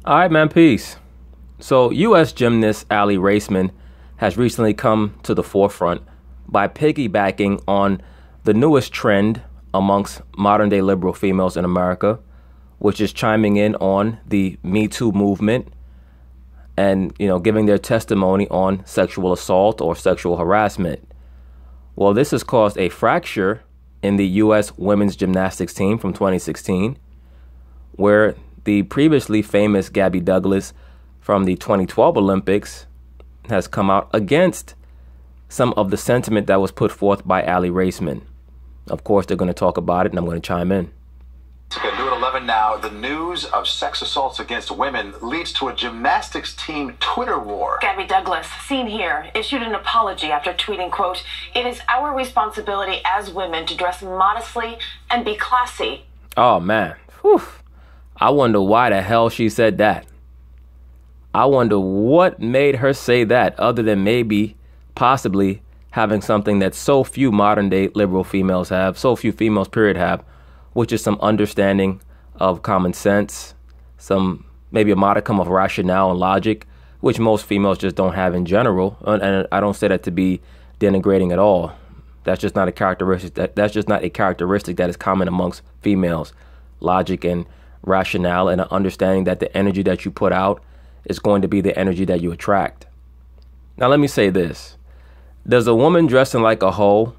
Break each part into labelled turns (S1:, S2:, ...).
S1: All right, man, peace. So, U.S. gymnast Aly Raisman has recently come to the forefront by piggybacking on the newest trend amongst modern-day liberal females in America, which is chiming in on the Me Too movement and, giving their testimony on sexual assault or sexual harassment. Well, this has caused a fracture in the U.S. women's gymnastics team from 2016, where the previously famous Gabby Douglas from the 2012 Olympics has come out against some of the sentiment that was put forth by Aly Raisman. Of course, they're going to talk about it, and I'm going to chime in.
S2: Okay, new at 11 now. The news of sex assaults against women leads to a gymnastics team Twitter war.
S3: Gabby Douglas, seen here, issued an apology after tweeting, quote, "It is our responsibility as women to dress modestly and be classy."
S1: Oh, man. Whew. I wonder why the hell she said that. I wonder what made her say that, other than maybe, possibly, having something that so few modern-day liberal females have, so few females, period, have, which is some understanding of common sense, maybe a modicum of rationale and logic, which most females just don't have in general. And I don't say that to be denigrating at all. That's just not a characteristic. That's just not a characteristic that is common amongst females. Logic and rationale and an understanding that the energy that you put out is going to be the energy that you attract. Now, let me say this. Does a woman dressing like a hoe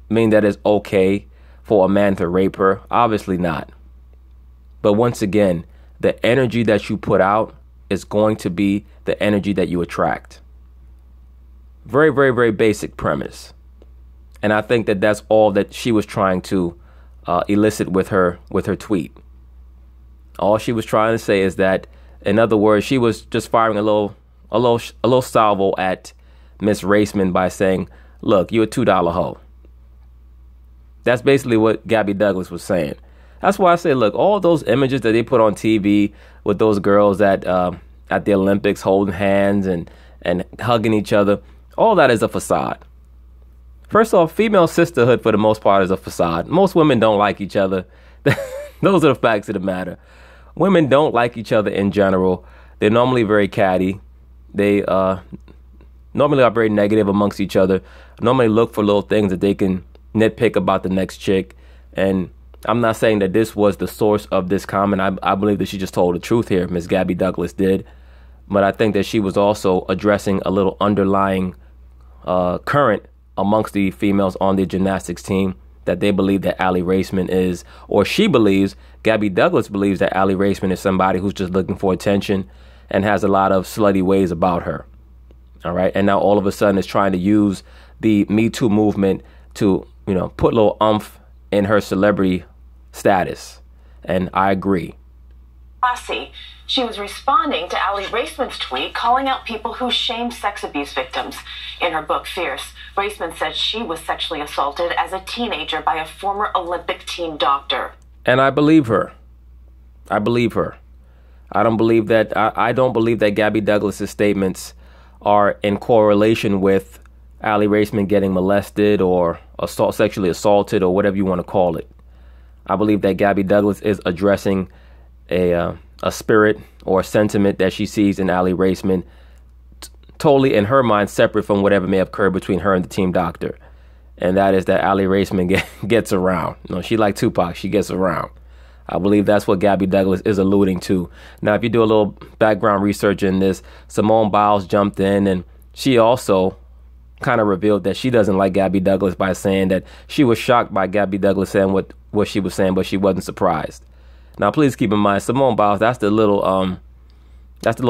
S1: mean that it's okay for a man to rape her? Obviously not. But once again, the energy that you put out is going to be the energy that you attract. Very, very, very basic premise. And I think that that's all that she was trying to elicit with her tweet. All she was trying to say is that, in other words, she was just firing a little salvo at Miss Raisman by saying, "Look, you're a $2 hoe." That's basically what Gabby Douglas was saying. That's why I say, look, all those images that they put on TV with those girls at the Olympics holding hands and hugging each other, all that is a facade. First off, female sisterhood for the most part is a facade. Most women don't like each other. Those are the facts of the matter. Women don't like each other in general. They're normally very catty. They normally are very negative amongst each other. Normally look for little things that they can nitpick about the next chick. And I'm not saying that this was the source of this comment. I believe that she just told the truth here. Miss Gabby Douglas did. But I think that she was also addressing a little underlying current amongst the females on the gymnastics team, that they believe that Aly Raisman is, or she believes, Gabby Douglas believes that Aly Raisman is somebody who's just looking for attention and has a lot of slutty ways about her. All right. And now all of a sudden is trying to use the Me Too movement to, put a little umph in her celebrity status. And I agree.
S3: Classy. She was responding to Aly Raisman's tweet, calling out people who shame sex abuse victims. In her book, Fierce, Raisman said she was sexually assaulted as a teenager by a former Olympic team doctor.
S1: And I believe her. I believe her. I don't believe that Gabby Douglas's statements are in correlation with Aly Raisman getting molested or sexually assaulted or whatever you want to call it. I believe that Gabby Douglas is addressing a spirit or a sentiment that she sees in Aly Raisman, totally in her mind separate from whatever may have occurred between her and the team doctor. And that is that Aly Raisman gets around. She like Tupac, she gets around. I believe that's what Gabby Douglas is alluding to. Now, if you do a little background research in this, Simone Biles jumped in and she also kind of revealed that she doesn't like Gabby Douglas by saying that she was shocked by Gabby Douglas saying what she was saying, but she wasn't surprised. Now, please keep in mind, Simone Biles, that's the little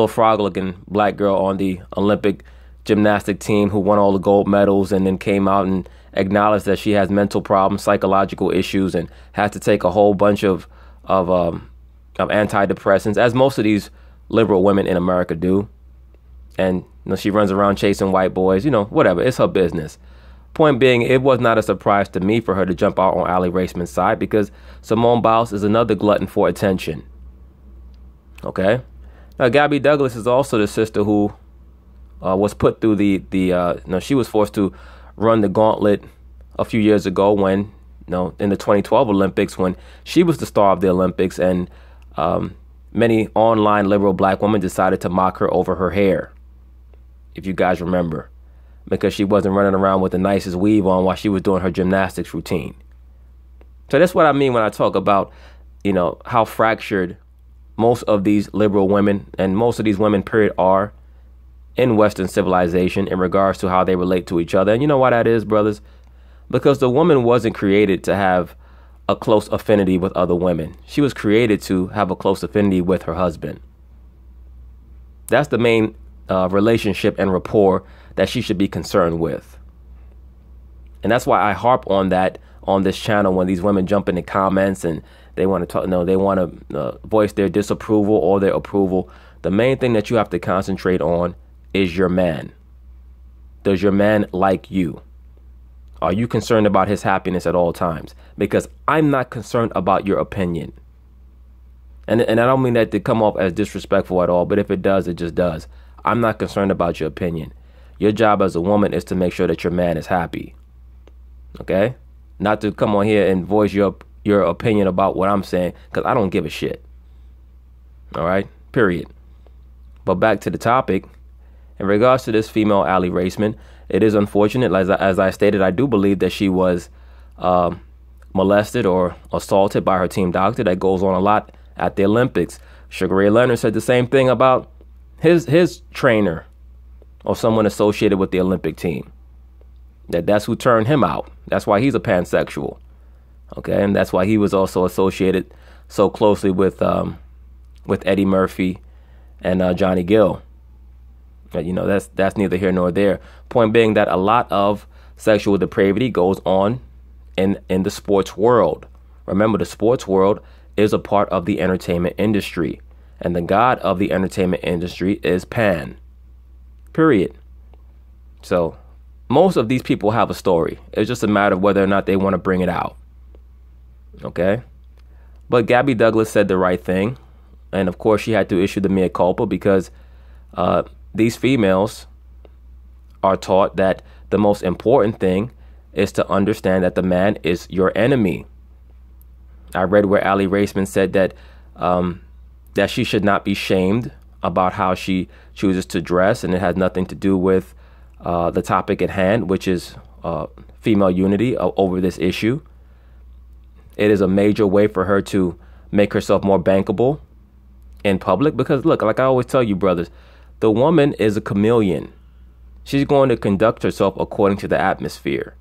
S1: frog-looking black girl on the Olympic gymnastic team who won all the gold medals and then came out and acknowledged that she has mental problems, psychological issues, and has to take a whole bunch of antidepressants, as most of these liberal women in America do. And she runs around chasing white boys, whatever. It's her business. Point being, it was not a surprise to me for her to jump out on Aly Raisman's side, because Simone Biles is another glutton for attention. Okay? Now, Gabby Douglas is also the sister who was put through she was forced to run the gauntlet a few years ago when, in the 2012 Olympics, when she was the star of the Olympics and many online liberal black women decided to mock her over her hair, if you guys remember, because she wasn't running around with the nicest weave on while she was doing her gymnastics routine. So that's what I mean when I talk about, how fractured most of these liberal women and most of these women, period, are in Western civilization in regards to how they relate to each other. And you know why that is, brothers? Because the woman wasn't created to have a close affinity with other women. She was created to have a close affinity with her husband. That's the main relationship and rapport that she should be concerned with. And that's why I harp on that on this channel when these women jump in the comments and they want to talk, they want to voice their disapproval or their approval. The main thing that you have to concentrate on is your man. Does your man like you? Are you concerned about his happiness at all times? Because I'm not concerned about your opinion. And I don't mean that to come off as disrespectful at all, but if it does, it just does. I'm not concerned about your opinion. Your job as a woman is to make sure that your man is happy. Okay? Not to come on here and voice your opinion about what I'm saying, because I don't give a shit. All right? Period. But back to the topic. In regards to this female Aly Raisman, it is unfortunate. As I stated, I do believe that she was molested or assaulted by her team doctor. That goes on a lot at the Olympics. Sugar Ray Leonard said the same thing about his trainer or someone associated with the Olympic team. That's who turned him out. That's why he's a pansexual. Okay, and that's why he was also associated so closely with Eddie Murphy and Johnny Gill. That's neither here nor there. Point being that a lot of sexual depravity goes on in the sports world. Remember, the sports world is a part of the entertainment industry, and the god of the entertainment industry is Pan. Period. So most of these people have a story. It's just a matter of whether or not they want to bring it out. Okay? But Gabby Douglas said the right thing. And of course, she had to issue the mea culpa because these females are taught that the most important thing is to understand that the man is your enemy. I read where Aly Raisman said that that she should not be shamed about how she chooses to dress, and it has nothing to do with the topic at hand, which is female unity over this issue. It is a major way for her to make herself more bankable in public because, look, like I always tell you, brothers, the woman is a chameleon. She's going to conduct herself according to the atmosphere.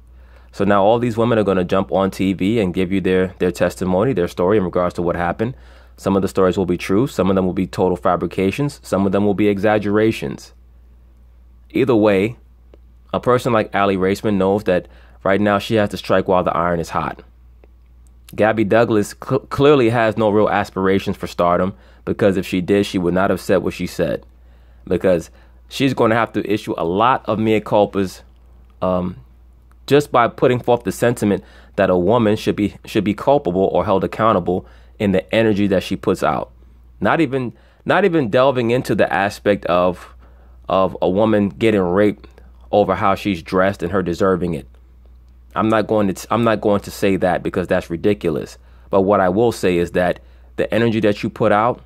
S1: So now all these women are going to jump on TV and give you their testimony, their story in regards to what happened. Some of the stories will be true. Some of them will be total fabrications. Some of them will be exaggerations. Either way, a person like Aly Raisman knows that right now she has to strike while the iron is hot. Gabby Douglas clearly has no real aspirations for stardom because if she did, she would not have said what she said. Because she's going to have to issue a lot of mea culpas just by putting forth the sentiment that a woman should be culpable or held accountable in the energy that she puts out. Not even delving into the aspect of a woman getting raped over how she's dressed and her deserving it. I'm not going to say that because that's ridiculous. But what I will say is that the energy that you put out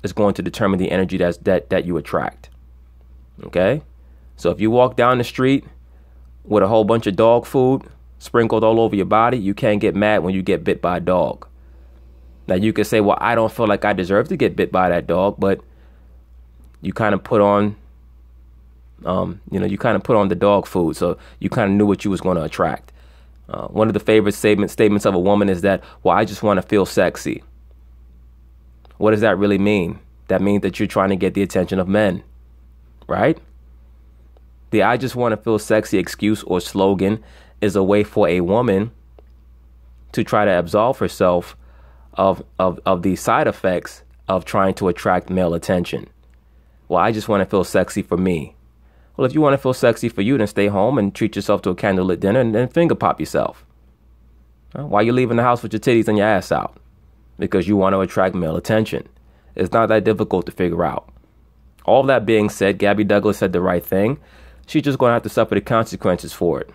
S1: is going to determine the energy that you attract. Okay? So if you walk down the street with a whole bunch of dog food sprinkled all over your body, you can't get mad when you get bit by a dog. Now you can say, well, I don't feel like I deserve to get bit by that dog, but you kind of put on the dog food, so you kind of knew what you was going to attract. One of the favorite statements of a woman is that, well, I just want to feel sexy. What does that really mean? That means that you're trying to get the attention of men, right? The I just want to feel sexy excuse or slogan is a way for a woman to try to absolve herself of the side effects of trying to attract male attention. Well, I just want to feel sexy for me. Well, if you want to feel sexy for you, then stay home and treat yourself to a candlelit dinner and then finger pop yourself. Why you leaving the house with your titties and your ass out? Because you want to attract male attention. It's not that difficult to figure out. All that being said, Gabby Douglas said the right thing. She's just going to have to suffer the consequences for it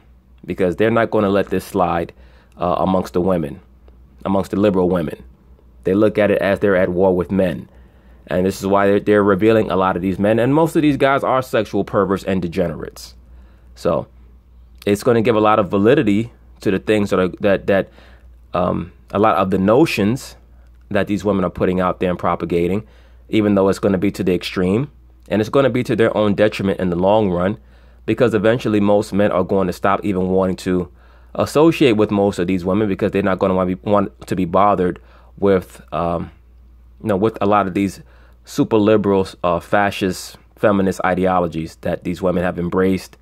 S1: because they're not going to let this slide amongst the women, amongst the liberal women. They look at it as they're at war with men. And this is why they're revealing a lot of these men. And most of these guys are sexual perverts and degenerates. So it's going to give a lot of validity to the things that a lot of the notions that these women are putting out there and propagating, even though it's going to be to the extreme. And it's going to be to their own detriment in the long run, because eventually most men are going to stop even wanting to associate with most of these women, because they're not going to want to be bothered with, with a lot of these super liberal, fascist, feminist ideologies that these women have embraced,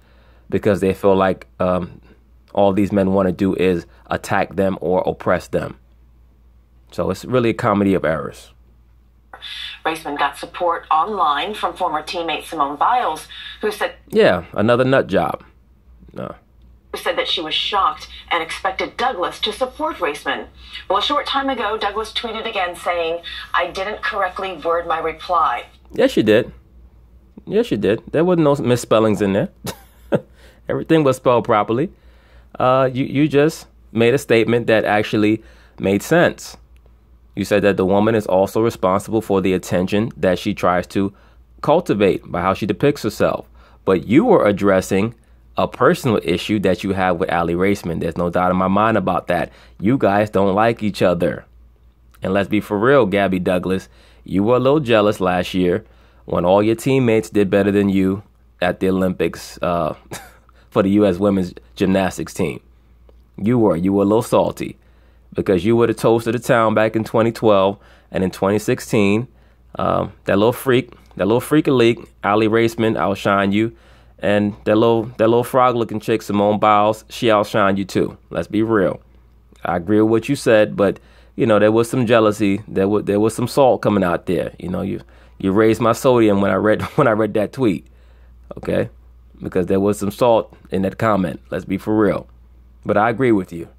S1: because they feel like all these men want to do is attack them or oppress them. So it's really a comedy of errors.
S3: Raisman got support online from former teammate Simone Biles, who said,
S1: yeah, another nut job. No.
S3: Who said that she was shocked and expected Douglas to support Raisman. Well, a short time ago, Douglas tweeted again saying, "I didn't correctly word my reply."
S1: Yes, you did. Yes, you did. There wasn't no misspellings in there. Everything was spelled properly. You just made a statement that actually made sense. You said that the woman is also responsible for the attention that she tries to cultivate by how she depicts herself. But you were addressing a personal issue that you have with Aly Raisman. There's no doubt in my mind about that. You guys don't like each other. And let's be for real, Gabby Douglas, you were a little jealous last year when all your teammates did better than you at the Olympics for the U.S. women's gymnastics team. You were a little salty because you were the toast of the town back in 2012, and in 2016, that little freak elite, Aly Raisman, outshined you. And that little frog-looking chick, Simone Biles, she outshined you too. Let's be real. I agree with what you said, but there was some jealousy. There was some salt coming out there. You raised my sodium when I read that tweet. Okay, because there was some salt in that comment. Let's be for real. But I agree with you.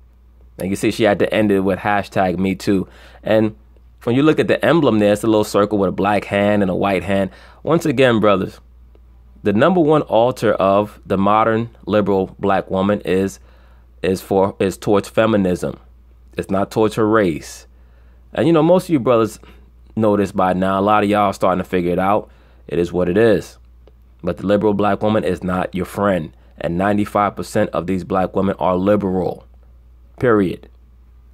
S1: And you see, she had to end it with #MeToo. And when you look at the emblem there, it's a little circle with a black hand and a white hand. Once again, brothers, the number one altar of the modern liberal black woman is towards feminism. It's not towards her race. And most of you brothers know this by now. A lot of y'all are starting to figure it out. It is what it is. But the liberal black woman is not your friend. And 95% of these black women are liberal. Period.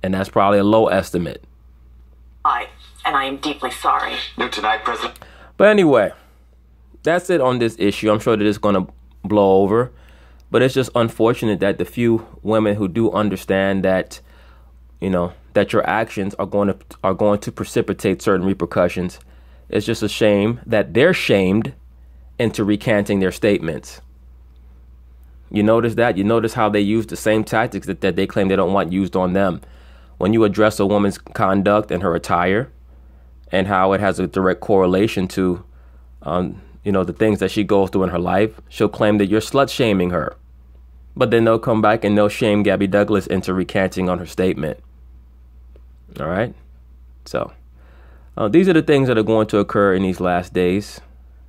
S1: And that's probably a low estimate.
S3: And I am deeply sorry.
S2: New tonight, President.
S1: But anyway, that's it on this issue. I'm sure that it's going to blow over, but it's just unfortunate that the few women who do understand that, that your actions are going to precipitate certain repercussions. It's just a shame that they're shamed into recanting their statements. You notice that? You notice how they use the same tactics that they claim they don't want used on them. When you address a woman's conduct and her attire and how it has a direct correlation to the things that she goes through in her life, she'll claim that you're slut shaming her. But then they'll come back and they'll shame Gabby Douglas into recanting on her statement. All right. So these are the things that are going to occur in these last days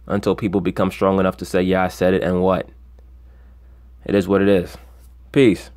S1: until people become strong enough to say, yeah, I said it, and what? It is what it is. Peace.